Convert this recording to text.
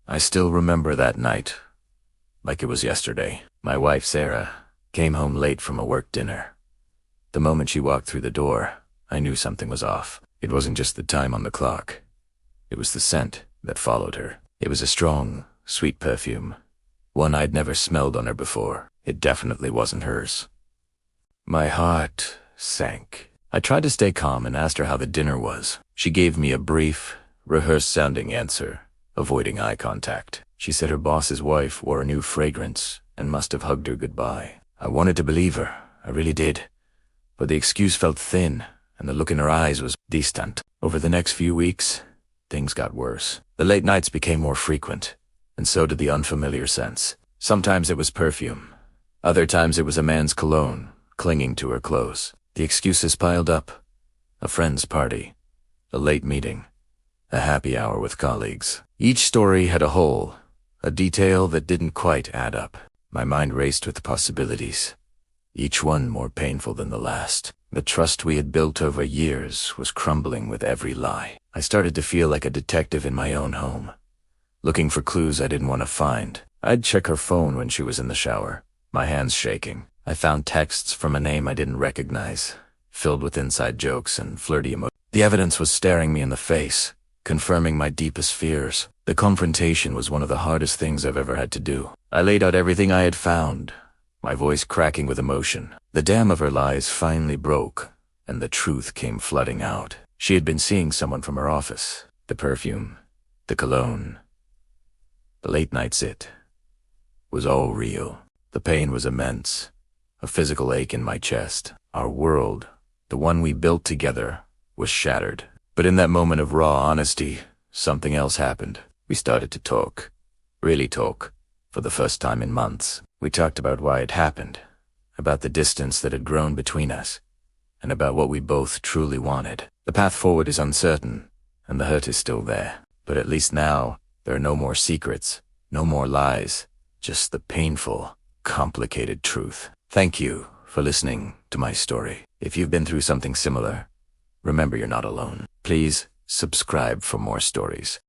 I still remember that night, like it was yesterday. My wife, Sarah, came home late from a work dinner. The moment she walked through the door, I knew something was off. It wasn't just the time on the clock. It was the scent that followed her. It was a strong, sweet perfume, one I'd never smelled on her before. It definitely wasn't hers. My heart sank. I tried to stay calm and asked her how the dinner was. She gave me a brief, rehearsed-sounding answer, avoiding eye contact. She said her boss's wife wore a new fragrance and must have hugged her goodbye. I wanted to believe her, I really did. But the excuse felt thin, and the look in her eyes was distant. Over the next few weeks, things got worse. The late nights became more frequent, and so did the unfamiliar scents. Sometimes it was perfume. Other times it was a man's cologne, clinging to her clothes. The excuses piled up. A friend's party, a late meeting, a happy hour with colleagues. Each story had a hole, a detail that didn't quite add up. My mind raced with possibilities, each one more painful than the last. The trust we had built over years was crumbling with every lie. I started to feel like a detective in my own home, looking for clues I didn't want to find. I'd check her phone when she was in the shower, my hands shaking. I found texts from a name I didn't recognize, filled with inside jokes and flirty emotions. The evidence was staring me in the face, confirming my deepest fears. The confrontation was one of the hardest things I've ever had to do. I laid out everything I had found, my voice cracking with emotion. The dam of her lies finally broke, and the truth came flooding out. She had been seeing someone from her office. The perfume, the cologne, the late night sit was all real. The pain was immense, a physical ache in my chest. Our world, the one we built together, was shattered. But in that moment of raw honesty, something else happened. We started to talk, really talk, for the first time in months. We talked about why it happened, about the distance that had grown between us, and about what we both truly wanted. The path forward is uncertain, and the hurt is still there. But at least now, there are no more secrets, no more lies, just the painful, complicated truth. Thank you for listening to my story. If you've been through something similar, remember you're not alone. Please subscribe for more stories.